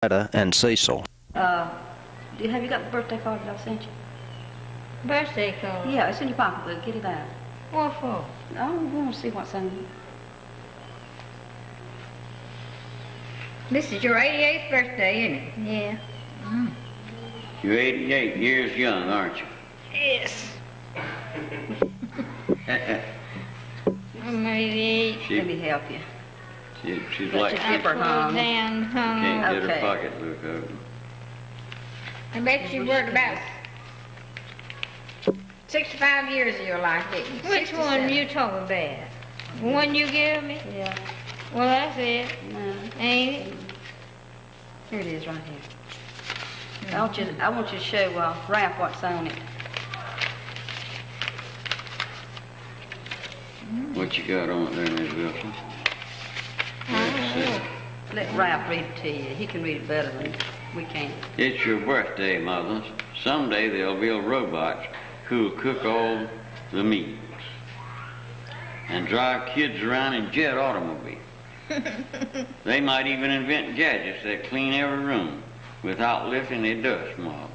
Willa and Cecil. Have you got the birthday card that I sent you? Birthday card? Yeah, it's in your pocketbook. Get it out. What for? I want to see what's on it. This is your 88th birthday, isn't it? Yeah. Mm. You're 88 years young, aren't you? Yes. I'm 88. Let me help you. She's Got like, your zipper hung. Down, hung. can't get her Okay. pocketbook open. I bet you worked about 65 years of your life, didn't you? Which 67. One you talking about? The one you gave me? Yeah. Well, that's it. No. Ain't it? Here it is right here. I want you to show Ralph what's on it. What you got on it there, Miss Wilson? Let's see. Let Ralph read it to you. He can read it better than we can. It's your birthday, Mother. Someday they'll build robots who'll cook all the meals and drive kids around in jet automobiles. They might even invent gadgets that clean every room without lifting a dust mop,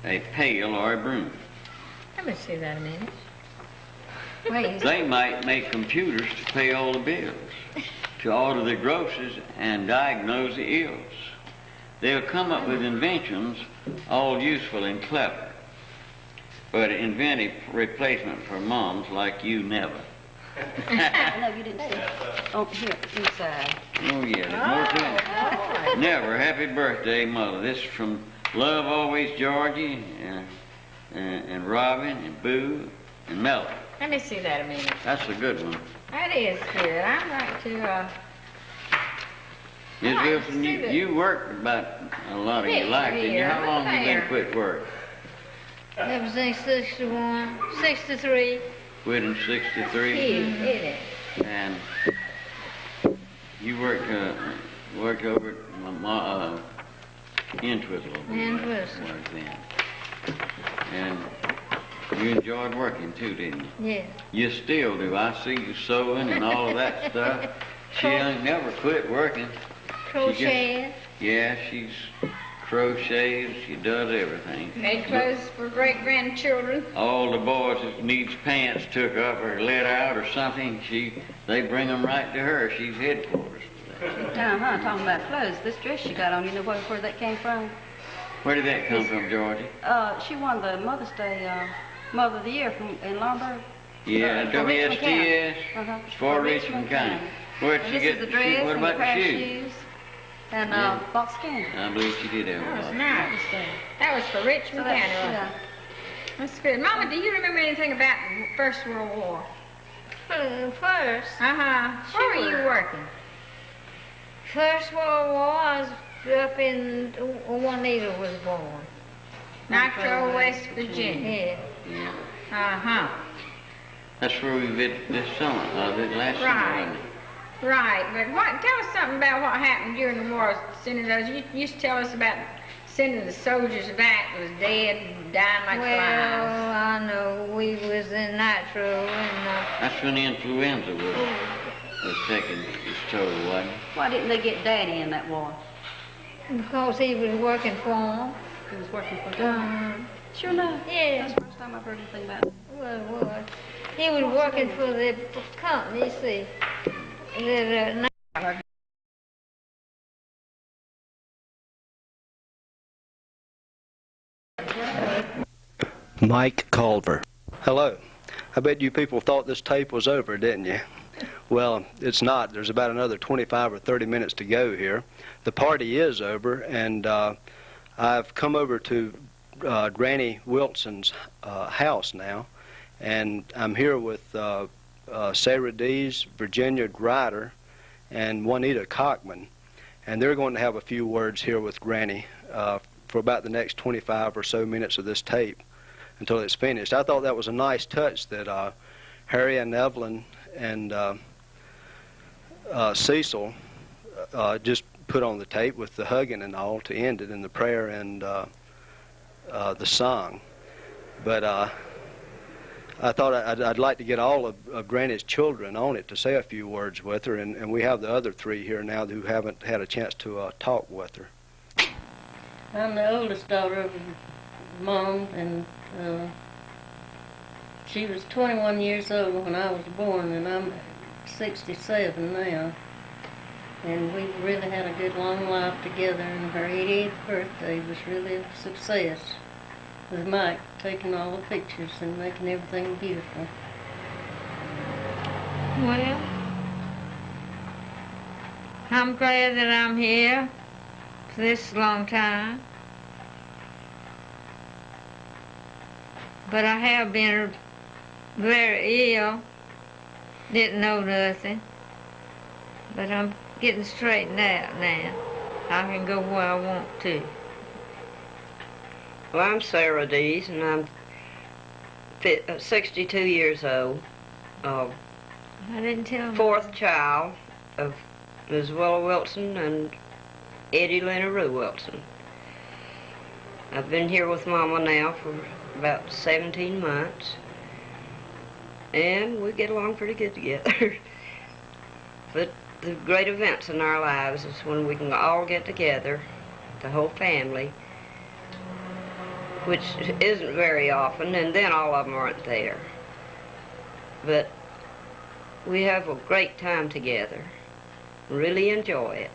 a pail, or a broom. Let me see that a minute. Wait. They might make computers to pay all the bills, to order the groceries and diagnose the ills. They'll come up with inventions all useful and clever, but invent a replacement for moms like you never. No, you didn't see. Oh, here, inside. Oh, yeah, there's more to it. Never. Happy birthday, Mother. This is from Love Always Georgie and Robin and Boo and Mel. Let me see that a minute. That's a good one. That is good. I'd like to, Miss Right, Wilson, see that. you worked about a lot of your life, didn't you? How long you been quit work? that was in 61, 63. Quit in 63? Did it? And you worked over at Entwistle. Entwistle. Was then. And you enjoyed working too, didn't you? Yeah. You still do. I see you sewing and all of that stuff. She ain't never quit working. Crochet. Yeah, she's crochets. She does everything. Made clothes for great-grandchildren. All the boys that needs pants took up or let out or something, they bring them right to her. She's headquarters for that. Talking about clothes. This dress she got on, you know where that came from? Where did that come from, Georgie? She won the Mother's Day Mother of the Year in Lombard. Yeah, For Richmond County. WSTS. Uh-huh. It's for Richmond County. Where'd she This get is the the dress shoes? What and the about the pair of shoes? shoes and Yeah. box candy. I believe she did have That was one. nice. That was for Richmond County, wasn't Yeah. it? That's good. Mama, do you remember anything about the First World War? First? Uh-huh. Where were you working? First World War, I was up in Juanita was born. Nitro, West Virginia. Yeah. Uh-huh. That's where we did this summer, this last summer. Right. wasn't it? Right, but tell us something about what happened during the war. Sending those, you used to tell us about sending the soldiers back that was dead and dying like flies. Well, I know we was in Nitro and That's when the influenza was taking its toll, wasn't it? Why didn't they get Daddy in that war? because he was working for him. He was working for them. Sure enough. Yeah. That's the first time I've heard anything about it. Well, he was working for the company, you see. Mike Culver. Hello. I bet you people thought this tape was over, didn't you? Well, it's not. There's about another 25 or 30 minutes to go here. The party is over, and I've come over to Granny Wilson's house now, and I'm here with Sarah Dees, Virginia Grider, and Juanita Cockman, and they're going to have a few words here with Granny for about the next 25 or so minutes of this tape until it's finished. I thought that was a nice touch that Harry and Evelyn and Cecil just put on the tape with the hugging and all to end it in the prayer and the song. But I thought I'd like to get all of Granny's children on it to say a few words with her, and we have the other three here now who haven't had a chance to talk with her. I'm the oldest daughter of Mom, and she was 21 years old when I was born, and I'm 67 now. And we really had a good long life together, and her 88th birthday was really a success, with Mike taking all the pictures and making everything beautiful. Well, I'm glad that I'm here for this long time. But I have been very ill, didn't know nothing. But I'm getting straightened out now. I can go where I want to. Well, I'm Sarah Dees, and I'm 62 years old. I didn't tell him. Fourth child of Ms. Willa Wilson and Eddie Leonard Wilson. I've been here with Mama now for about 17 months, and we get along pretty good together. But the great events in our lives is when we can all get together, the whole family, which isn't very often, and then all of them aren't there. But we have a great time together, really enjoy it.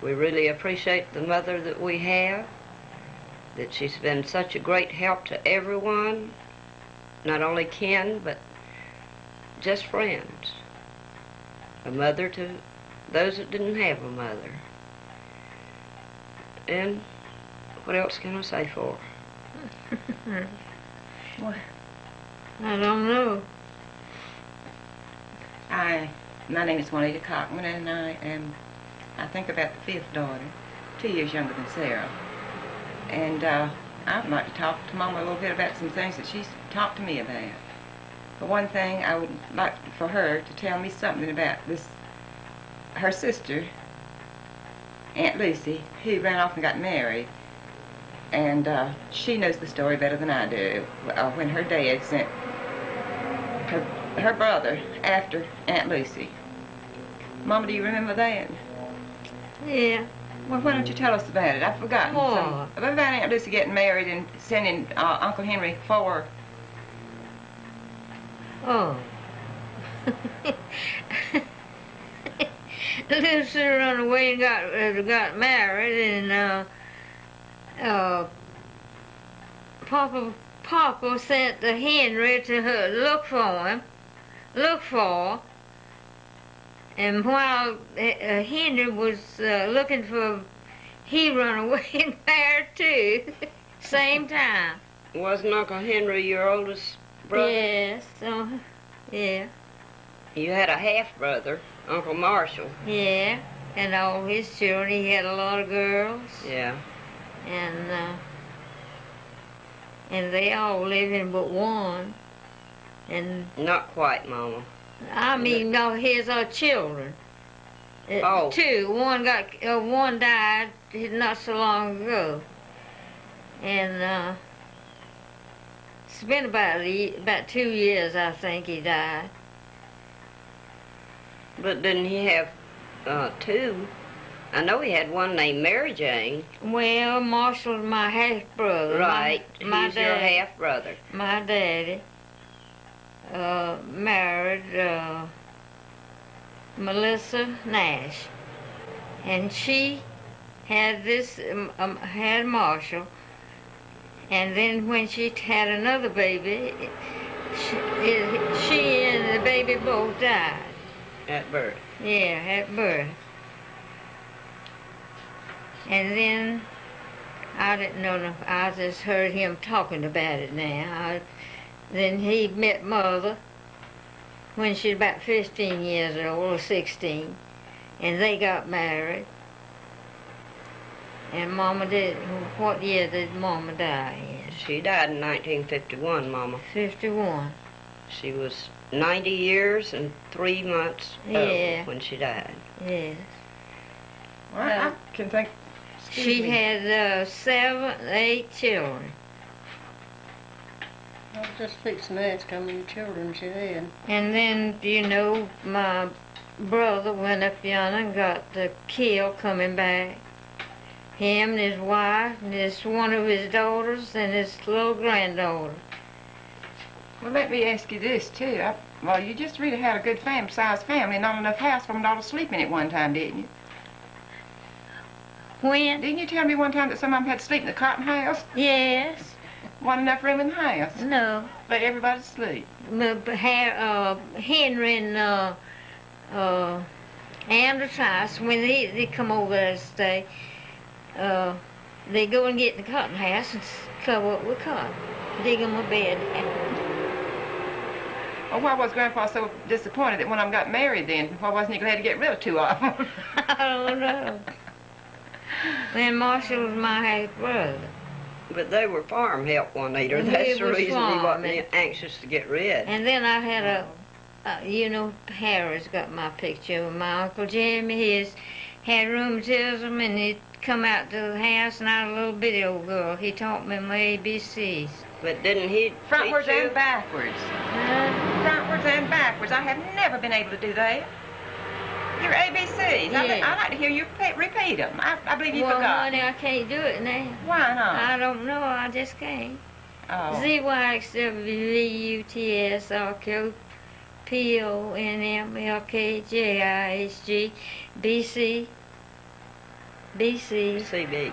We really appreciate the mother that we have, that she's been such a great help to everyone, not only kin, but just friends. A mother to those that didn't have a mother. And what else can I say for her? I don't know. My name is Juanita Cockman, and I think about the fifth daughter, 2 years younger than Sarah. And I'd like to talk to Mama a little bit about some things that she's talked to me about. For one thing, I would like for her to tell me something about her sister, Aunt Lucy, who ran off and got married. And she knows the story better than I do. When her dad sent her brother after Aunt Lucy. Mama, do you remember that? Yeah. Well, why don't you tell us about it? I've forgotten. What? About Aunt Lucy getting married and sending Uncle Henry for. Oh. Lucy run away and got married, and Papa sent the Henry to her look for, and while Henry was looking for, he run away and married too, same time. Wasn't Uncle Henry your oldest brother? Yes, yeah. You had a half-brother, Uncle Marshall. Yeah, and all his children. He had a lot of girls. Yeah. And they all live in but one. And Not quite, Mama. I mean, no, his children. Oh. Two. One died not so long ago, and it's been about 2 years, I think, he died. But didn't he have two? I know he had one named Mary Jane. Well, Marshall's my half brother. Right. My He's your daddy. half-brother. My daddy married Melissa Nash, and she had had Marshall, and then when she had another baby, she and the baby both died. At birth. Yeah, at birth. And then I didn't know. I just heard him talking about it now. Then he met Mother when she was about 15 years old, or 16, and they got married. And Mama did. What year did Mama die in? She died in 1951, Mama. 51. She was 90 years and 3 months Yeah. old when she died. Yes. Well, I can think. She had 7, 8 children. I was just fixing to ask how many children she had. And then, my brother went up yonder and got the killed coming back. Him and his wife and his one of his daughters and his little granddaughter. Well, let me ask you this, too. Well, you just really had a good sized family and not enough house for them all to sleep in at one time, didn't you? When? Didn't you tell me one time that some of them had to sleep in the cotton house? Yes. Wasn't enough room in the house. No. Let everybody sleep. Henry and Andrew Tice, when they come over there to stay, they go and get in the cotton house and cover up with cotton, dig them a bed. Well, why was Grandpa so disappointed that when I got married then? Why wasn't he glad to get rid of two of them? I don't know. Then Marshall was my half brother. But they were farm help, Juanita. He That's the was reason he wasn't farming. anxious to get rid. And then I had Harry's got my picture of my Uncle Jimmy. He had rheumatism and he'd come out to the house and I was a little bitty old girl. He taught me my ABCs. But didn't he Frontwards teach you? and backwards. Frontwards and backwards. I have never been able to do that. Your ABCs. Yeah. I'd like to hear you repeat them. I believe you Well, forgot. honey, I can't do it now. Why not? I don't know. I just can't. Oh. ZYXWVUTSRQPONMLKJISG BC CB,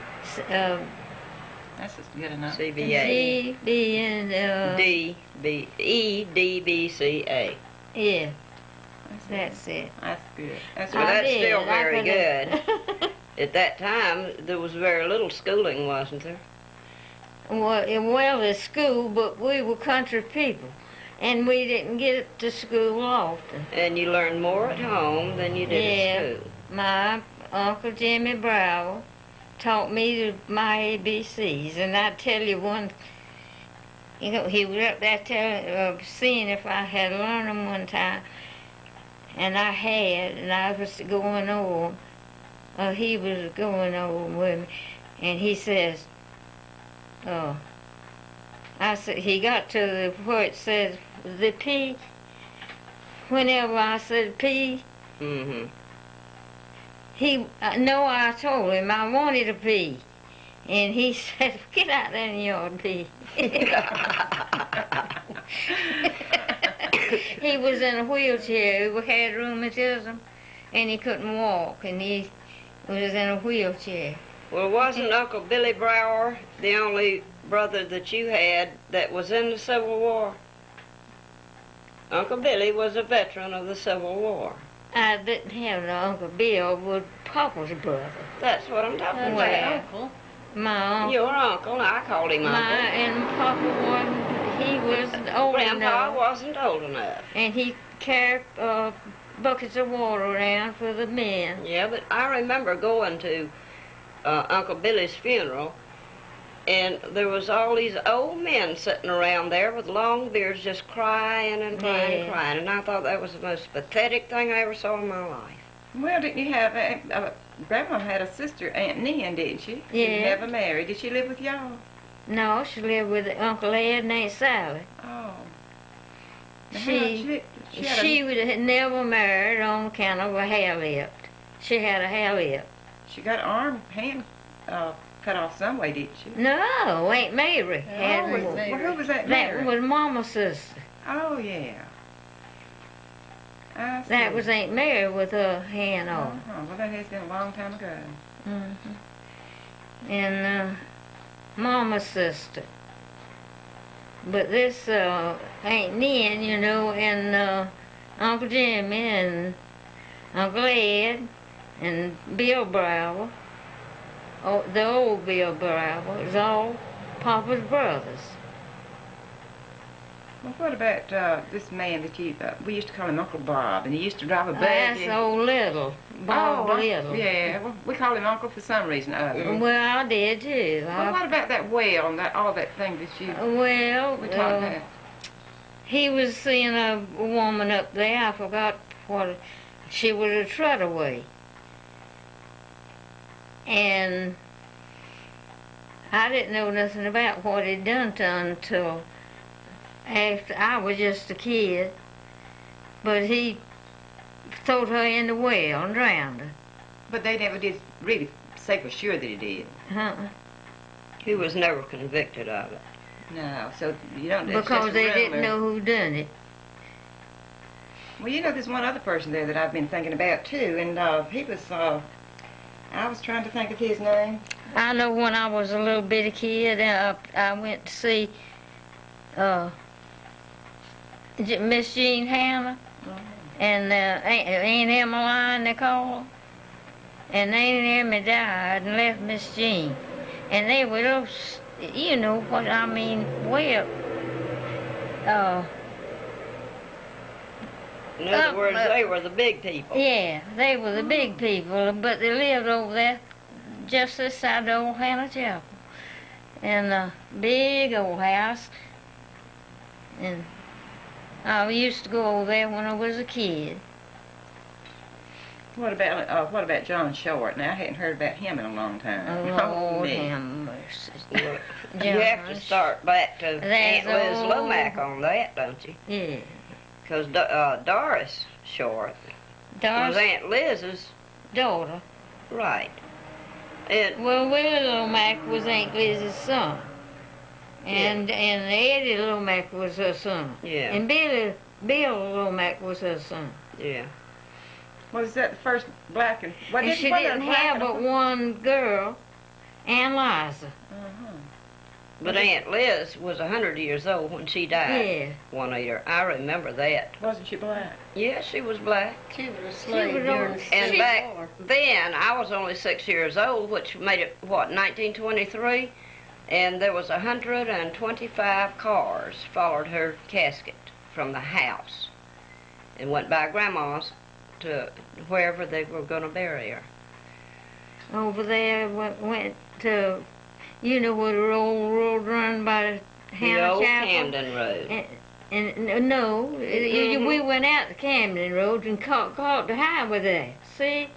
That's just good enough. CBA, GB and D, B, E, D, B, C, A. yeah, that's it. That's good. That's Well, I that's did. still I very good. could've- At that time, there was very little schooling, wasn't there? Well, at school, but we were country people, and we didn't get to school often. And you learned more at home than you did at school. My Uncle Jimmy Brower taught me my ABCs, and I tell you one, he was up there seeing if I had learned them one time, and I had, and I was going over. He was going over with me, and he says, I said, he got to where it says the P. Whenever I said P, Mm-hmm. I told him I wanted a P. And he said, get out there in your P. He was in a wheelchair. He had rheumatism, and he couldn't walk, and he was in a wheelchair. Well, wasn't Uncle Billy Brower the only brother that you had that was in the Civil War? Uncle Billy was a veteran of the Civil War. I didn't have no Uncle Bill, was Papa's brother. That's what I'm talking My about. uncle. My uncle. Your uncle, I called him uncle. And Papa wasn't, he was old Grandpa enough. wasn't old enough. And he carried buckets of water around for the men. Yeah, but I remember going to Uncle Billy's funeral, and there was all these old men sitting around there with long beards just crying and crying and Yeah. crying, and I thought that was the most pathetic thing I ever saw in my life. Well, didn't you have Grandma had a sister, Aunt Nan, didn't she? Yeah. She never married. Did she live with y'all? No, she lived with Uncle Ed and Aunt Sally. Oh. Now, She had had never married on account of a hair lip. She had a hair lip. she got hand cut off some way, didn't she? No, Aunt Mary had Oh, one. well, who was that? That Mary? was Mama's sister. Oh, yeah. I see. That was Aunt Mary with her hand off. Well, that has been a long time ago. And Mama's sister. But this Aunt Nan, you know, and Uncle Jimmy and Uncle Ed and Bill Brower, the old Bill Brower, is all Papa's brothers. Well, what about this man that we used to call him Uncle Bob, and he used to drive a That's buggy? old Little, Bob Little. Yeah, well, we call him Uncle for some reason or other. Well, I did too. Well, what about that well and all that thing that you Well, we talked about? he was seeing a woman up there. I forgot what. She was a trudaway. And I didn't know nothing about what he'd done to her until after I was just a kid. But he throwed her in the well and drowned her. But they never did really say for sure that he did. He was never convicted of it. No, so you don't. It's Because just a they didn't rumor. know who done it. Well, you know, there's one other person there that I've been thinking about too, and he was. I was trying to think of his name. I know when I was a little bitty kid, I went to see Miss Jean Hannah and Aunt Emmeline, they call her. And Aunt Emmy died and left Miss Jean. And they were those, you know what I mean, well, In other words, they were the big people. yeah, they were the big people, but they lived over there just this side of old Hannah Chapel. And a big old house. And I used to go over there when I was a kid. What about John Short? Now I hadn't heard about him in a long time. Oh, Lord me. have mercy. You have to start back to That's Aunt Liz old. Lomack on that, don't you? Yeah. Because Doris Short Doris' was Aunt Liz's daughter. right. And Well, Willie Lomack was Aunt Liz's son. And Eddie Lomack was her son. yeah, And Bill Lomack was her son. yeah. Was that the first black and? What And she didn't have but one girl, Aunt Liza. But Aunt Liz was 100 years old when she died. Yeah. Juanita, I remember that. Wasn't she black? Yeah, she was black. She was a slave was during on- the And Civil back War. then, I was only 6 years old, which made it, what, 1923? And there was 125 cars followed her casket from the house and went by Grandma's to wherever they were going to bury her. Over there went to, you know where the old road run by The Hannah old Chapel? Camden Road. And no, we went out the Camden Road and caught the highway there. See?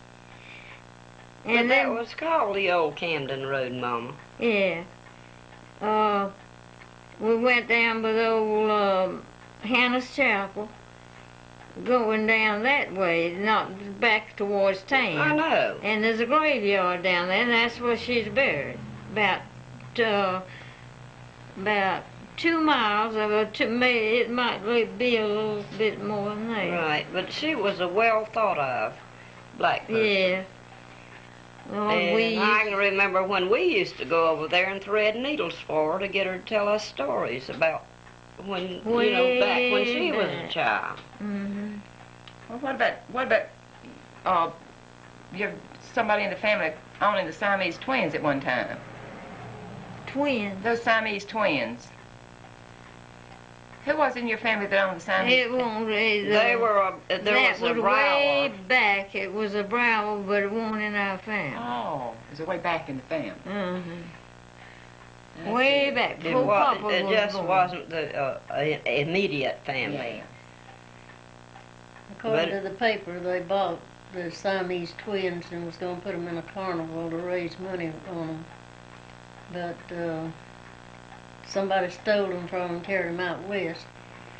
But And that then, was called the old Camden Road, Mama. yeah. We went down by the old Hannah's Chapel, going down that way, not back towards town. I know. And there's a graveyard down there, and that's where she's buried. About 2 miles, it might be a little bit more than that. Right, but she was a well thought of black person. Yeah. Oh, And I can remember when we used to go over there and thread needles for her to get her to tell us stories about when, you know, back when she was a child. Mm-hmm. Well, what about you're somebody in the family owning the Siamese twins at one time? Twins. Those Siamese twins. Who was in your family that owned the Siamese? It won't. They were there that was a way Brower. back. It was a Brower, but it wasn't in our family. Oh, it was a way back in the family. Mm-hmm. Way back It, before Papa it was just born. wasn't the immediate family. According But- to the paper, they bought the Siamese twins and was going to put them in a carnival to raise money on them. But somebody stole them from them, carried them out west,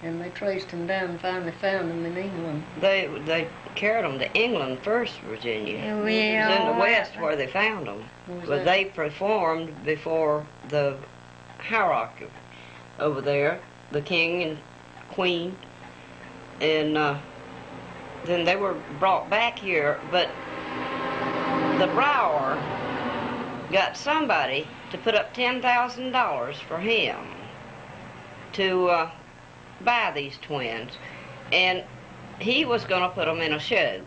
and they traced them down and finally found them in England. They carried them to England first, Virginia. Yeah, It was in the well, West where they found them. Was But that- they performed before the hierarchy over there, the king and queen, and then they were brought back here. But the Brower got somebody to put up $10,000 for him to buy these twins, and he was going to put them in a show.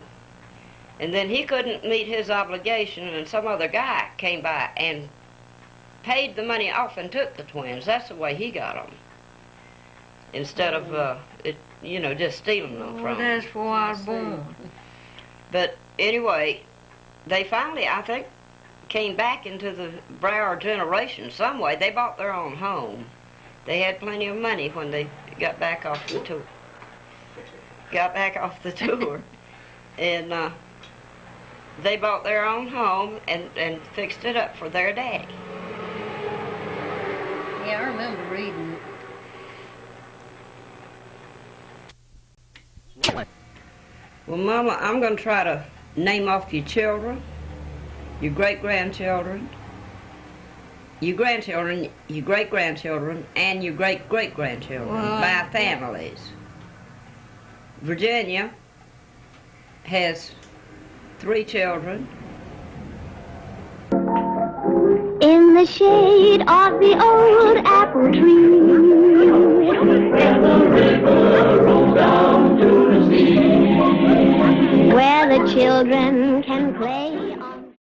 And then he couldn't meet his obligation, and some other guy came by and paid the money off and took the twins. That's the way he got them. Instead of, just stealing them Well, from him. that's where I was born. But anyway, they finally, I think, came back into the Brower generation some way. They bought their own home. They had plenty of money when they got back off the tour. And they bought their own home and fixed it up for their daddy. Yeah, I remember reading it. Well, Mama, I'm going to try to name off your children. your great-grandchildren, your grandchildren, your great-grandchildren, and your great-great-grandchildren by families. Virginia has 3 children. In the shade of the old apple tree,